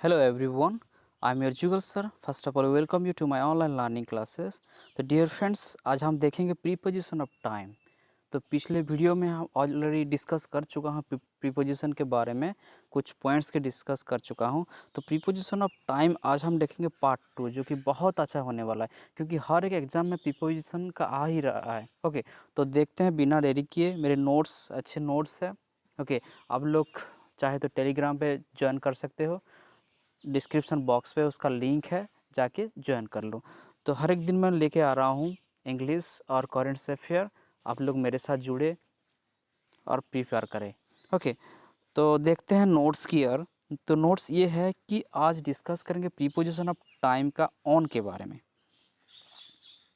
Hello everyone, I am your Jugal sir. First of all, welcome you to my online learning classes. तो dear friends, आज हम देखेंगे preposition of time. तो पिछले video में हम ऑलरेडी डिस्कस कर चुका हूँ प्रीपोजिशन के बारे में, कुछ पॉइंट्स के डिस्कस कर चुका हूँ। तो प्रीपोजिशन ऑफ टाइम आज हम देखेंगे पार्ट 2, जो कि बहुत अच्छा होने वाला है, क्योंकि हर एक एग्जाम में प्रीपोजिशन का आ ही रहा है। ओके, तो देखते हैं बिना देरी किए। मेरे नोट्स अच्छे नोट्स है। ओके, आप लोग चाहे तो टेलीग्राम पे ज्वाइन कर सकते हो, डिस्क्रिप्शन बॉक्स पे उसका लिंक है, जाके ज्वाइन कर लो। तो हर एक दिन मैं लेके आ रहा हूँ इंग्लिश और करेंट अफेयर। आप लोग मेरे साथ जुड़े और प्रिपेयर करें। ओके, तो देखते हैं नोट्स की ओर। तो नोट्स ये है कि आज डिस्कस करेंगे प्रीपोजिशन ऑफ टाइम का ऑन के बारे में।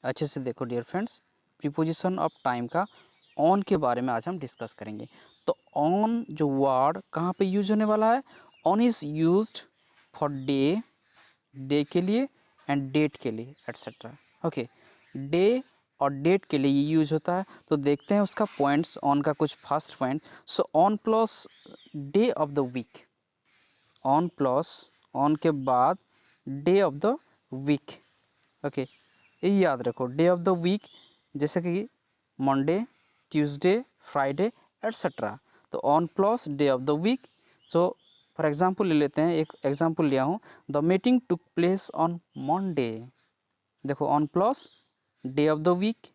अच्छे से देखो dear friends, preposition of time का ऑन के बारे में आज हम डिस्कस करेंगे। तो ऑन जो वर्ड कहाँ पे यूज होने वाला है? On is used for day, day के लिए, एंड डेट के लिए एट्सेट्रा। ओके, डे और डेट के लिए ये यूज होता है। तो देखते हैं उसका पॉइंट्स, ऑन का कुछ first point. So on plus day of the week, on plus on के बाद day of the week. Okay, ये याद रखो, डे ऑफ द वीक जैसे कि मंडे, ट्यूसडे, फ्राइडे एट्सेट्रा। तो on plus day of the week. So for example ले लेते हैं, एक एग्जांपल लिया हूँ, the meeting took place on Monday. देखो on plus day of the week.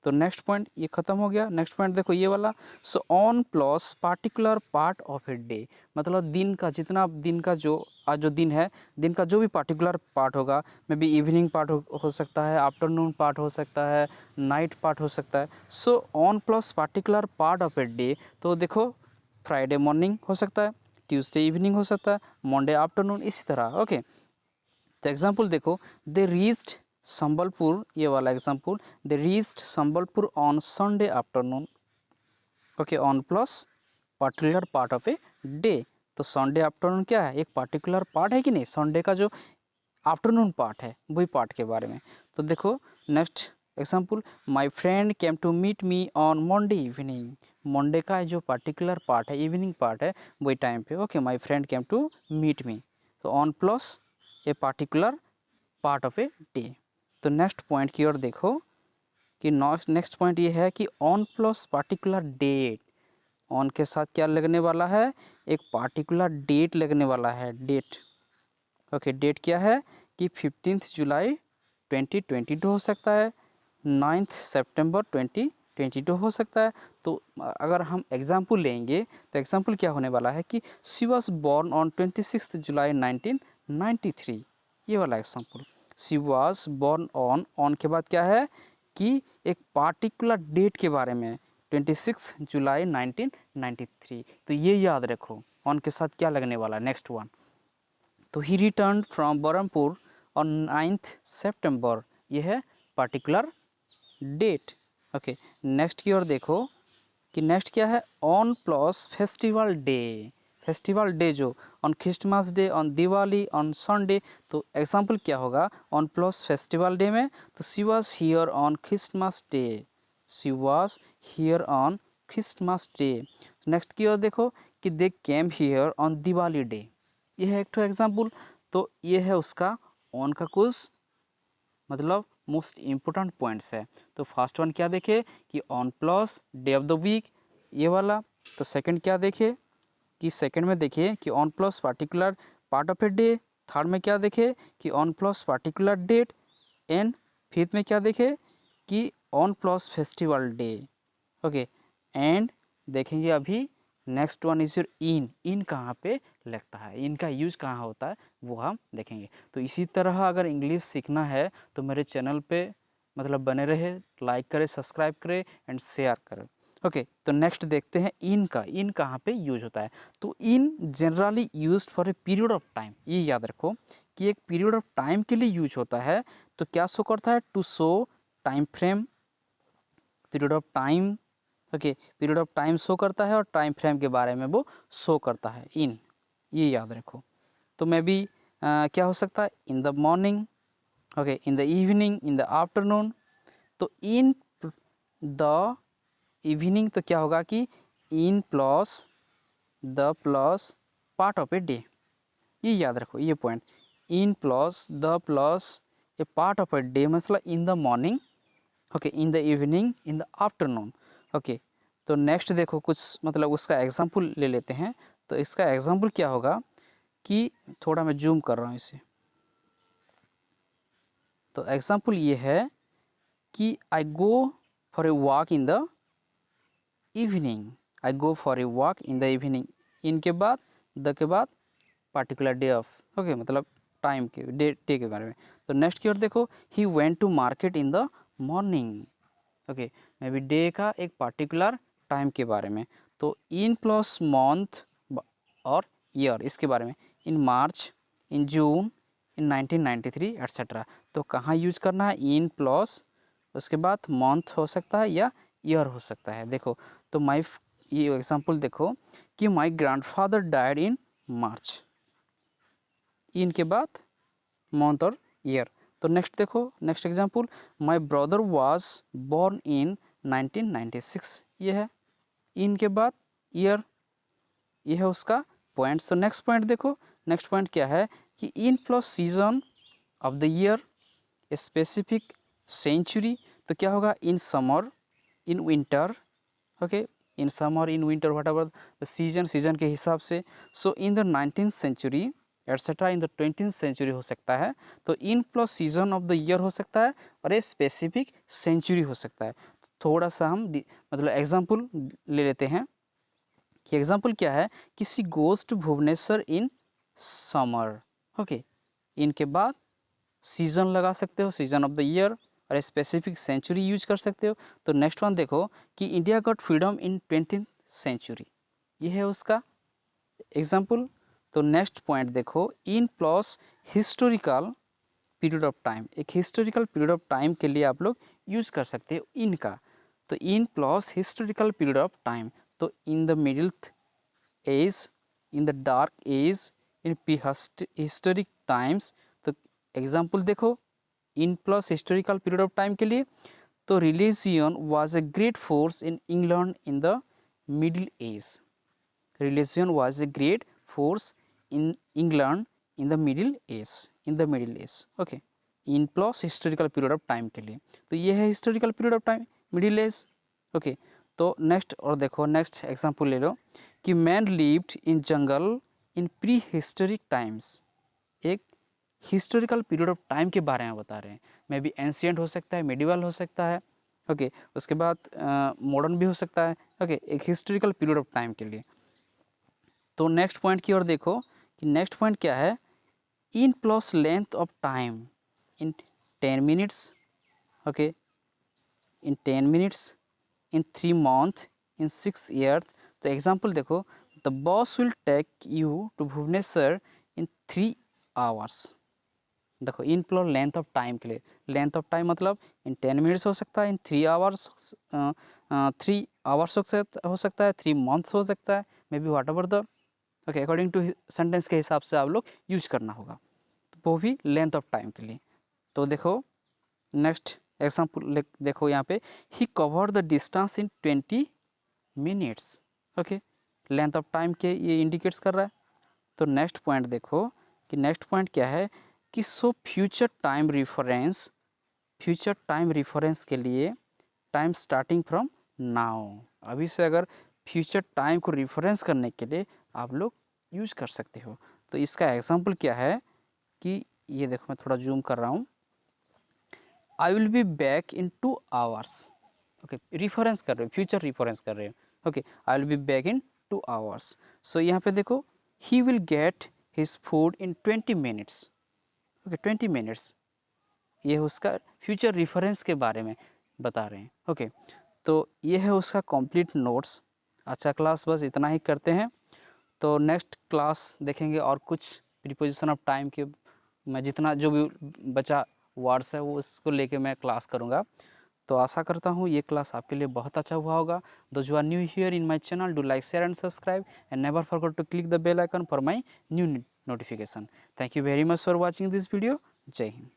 तो नेक्स्ट पॉइंट ये खत्म हो गया। नेक्स्ट पॉइंट देखो ये वाला, सो on plus particular part of a day, मतलब दिन का जितना दिन का जो आज जो दिन है, दिन का जो भी पार्टिकुलर पार्ट होगा, मे बी इवनिंग पार्ट हो सकता है, आफ्टरनून पार्ट हो सकता है, नाइट पार्ट हो सकता है। सो on plus particular part of a day. तो देखो फ्राइडे मॉर्निंग हो सकता है, ट्यूसडे इवनिंग हो सकता है, मंडे आफ्टरनून, इसी तरह। ओके, तो एग्जाम्पल देखो, दे रीच्ड संबलपुर, ये वाला example, they reached Sambalpur on Sunday afternoon. Okay, on plus particular part of a day. तो संडे आफ्टरनून क्या है? एक पार्टिकुलर पार्ट है कि नहीं? संडे का जो आफ्टरनून पार्ट है, वही पार्ट के बारे में। तो देखो next example, my friend came to meet me on Monday evening. Monday का जो पार्टिकुलर पार्ट है, इवनिंग पार्ट है, वही टाइम पे। Okay, my friend came to meet me. तो on plus a particular part of a day. तो next point की ओर देखो कि नेक्स्ट पॉइंट ये है कि on plus particular date. On के साथ क्या लगने वाला है? एक पार्टिकुलर डेट लगने वाला है, डेट। ओके, डेट क्या है कि 15 जुलाई 2022 हो सकता है, 9 सितंबर 2022 हो सकता है। तो अगर हम एग्जाम्पल लेंगे तो एग्जाम्पल क्या होने वाला है कि शी वॉज बॉर्न ऑन 26 जुलाई 1993। ये वाला example, she was born on के बाद क्या है कि एक पार्टिकुलर डेट के बारे में, 26 जुलाई 1993। तो ये याद रखो, ऑन के साथ क्या लगने वाला है। नेक्स्ट वन, तो ही रिटर्न फ्रॉम बरहमपुर ऑन 9 सितंबर। ये है पार्टिकुलर डेट। ओके, नेक्स्ट की ओर देखो कि नेक्स्ट क्या है, on plus festival day. Festival day जो on Christmas day, on Diwali, on Sunday. तो एग्जाम्पल क्या होगा ऑन प्लस फेस्टिवल डे में? तो she was here on Christmas day, she was here on Christmas day. Next की ओर देखो कि they came here on Diwali day. ये है एक तो एग्जाम्पल। तो ये है उसका ऑन का कुछ मतलब मोस्ट इम्पोर्टेंट पॉइंट्स है। तो फर्स्ट वन क्या देखे कि on plus day of the week, ये वाला। तो सेकंड क्या देखे कि सेकंड में देखिए कि on plus particular part of a day. Third में क्या देखे कि on plus particular date. And fifth में क्या देखे कि on plus festival day. Okay, and देखेंगे अभी next one is your in. In कहाँ पे लगता है, इनका यूज कहाँ होता है, वो हम देखेंगे। तो इसी तरह अगर इंग्लिश सीखना है तो मेरे चैनल पे मतलब बने रहे, लाइक करें, सब्सक्राइब करें एंड शेयर करें। ओके, तो नेक्स्ट देखते हैं इन का। इन कहाँ पे यूज होता है? तो इन generally used for a period of time. ये याद रखो कि एक पीरियड ऑफ टाइम के लिए यूज होता है। तो क्या शो करता है? To show time frame, period of time. Okay, period of time show करता है और टाइम फ्रेम के बारे में वो शो करता है, इन। ये याद रखो। तो मे बी क्या हो सकता है? In the morning, okay, in the evening, in the afternoon. तो इन द इवनिंग तो क्या होगा कि in plus the plus part of a day. ये याद रखो, ये point, in plus the plus a part of a day, मतलब in the morning, okay, in the evening, in the afternoon, okay. तो नेक्स्ट देखो कुछ मतलब उसका एग्जाम्पल ले लेते हैं। तो इसका एग्जाम्पल क्या होगा कि थोड़ा मैं जूम कर रहा हूँ इसे। तो एग्जाम्पल ये है कि I go for a walk in the evening, I go for a walk in the evening, इनके बाद द के बाद पार्टिकुलर डे ऑफ, ओके, मतलब टाइम के डे के बारे में। तो नेक्स्ट की ओर देखो, he went to market in the morning, okay, maybe day का एक पार्टिकुलर टाइम के बारे में। तो इन प्लस मंथ और ईयर इसके बारे में, इन मार्च, इन जून, इन 1993 एट्सेट्रा। तो कहाँ यूज करना है, इन प्लस, उसके बाद मंथ हो सकता है या ईयर हो सकता है। देखो तो ये एग्जांपल देखो कि my grandfather died in March, in के बाद मंथ और ईयर। तो नेक्स्ट देखो, next example, my brother was born in 1996, ये है, इन के बाद ईयर, ये है उसका पॉइंट। तो नेक्स्ट पॉइंट देखो, नेक्स्ट पॉइंट क्या है कि in plus season of the year, specific century. तो क्या होगा, in summer, in winter, okay, in summer, in winter, whatever the season के हिसाब से। So in the 19th century etcetera, in the 20th century हो सकता है। तो in plus season of the year हो सकता है और ये स्पेसिफिक सेंचुरी हो सकता है। तो थोड़ा सा हम मतलब एग्जाम्पल ले लेते हैं कि एग्जाम्पल क्या है, किसी goes to Bhubaneswar in summer, okay, इनके बाद सीजन लगा सकते हो, सीजन ऑफ द ईयर, और स्पेसिफिक सेंचुरी यूज कर सकते हो। तो नेक्स्ट वन देखो कि India got freedom in 20th century, ये है उसका एग्जाम्पल। तो नेक्स्ट पॉइंट देखो, in plus historical period of time, एक हिस्टोरिकल पीरियड ऑफ टाइम के लिए आप लोग यूज कर सकते हो इनका। तो in plus historical period of time, तो in the middle age, in the dark age, in prehistoric times. तो एग्जाम्पल देखो, in plus historical period of time के लिए, तो religion was a great force in England in the middle age, religion was a great force in England in the middle age, in the middle age, okay, in plus historical period of time के लिए। तो ये है historical period of time, middle age, okay. तो next और देखो, next example ले लो कि man lived in jungle in prehistoric times, एक हिस्टोरिकल पीरियड ऑफ टाइम के बारे में बता रहे हैं। मे बी एंशियंट हो सकता है, मेडिवल हो सकता है, ओके, उसके बाद मॉडर्न भी हो सकता है, ओके, एक हिस्टोरिकल पीरियड ऑफ टाइम के लिए। तो नेक्स्ट पॉइंट की ओर देखो कि नेक्स्ट पॉइंट क्या है, in plus length of time in 10 minutes, okay, in 10 minutes, in 3 months, in 6 years। तो एग्जाम्पल देखो, the bus will take you to Bhubaneswar in 3 hours। देखो in plus length of time के लिए, लेंथ ऑफ टाइम मतलब इन 10 minutes हो सकता है, इन 3 hours, 3 hours हो सकता है, 3 months हो सकता है, may be whatever the, okay, according to sentence के हिसाब से आप लोग यूज करना होगा। तो वो भी लेंथ ऑफ टाइम के लिए। तो देखो नेक्स्ट एग्जाम्पल देखो यहाँ पे, he cover the distance in 20 minutes, okay, length of time के ये इंडिकेट्स कर रहा है। तो नेक्स्ट पॉइंट देखो कि नेक्स्ट पॉइंट क्या है कि so future time reference, future time reference के लिए टाइम स्टार्टिंग फ्रॉम नाउ, अभी से अगर फ्यूचर टाइम को रिफरेंस करने के लिए आप लोग यूज कर सकते हो। तो इसका एग्जाम्पल क्या है कि ये देखो, मैं थोड़ा जूम कर रहा हूँ, I will be back in 2 hours, okay, reference कर रहे हो, फ्यूचर रिफरेंस कर रहे हो, okay, I will be back in 2 hours। सो यहाँ पे देखो, he will get his food in 20 minutes, okay, 20 minutes, ये उसका फ्यूचर रिफरेंस के बारे में बता रहे हैं, ओके। तो ये है उसका कंप्लीट नोट्स। अच्छा क्लास बस इतना ही करते हैं। तो नेक्स्ट क्लास देखेंगे और कुछ प्रीपोजिशन ऑफ टाइम के, मैं जितना जो भी बचा वर्ड्स है वो उसको लेके मैं क्लास करूँगा। तो आशा करता हूँ ये क्लास आपके लिए बहुत अच्छा हुआ होगा। Those you are new here in my channel, do like, share and subscribe and never forget to click the bell icon for my new notification. Thank you very much for watching this video. जय हिंद।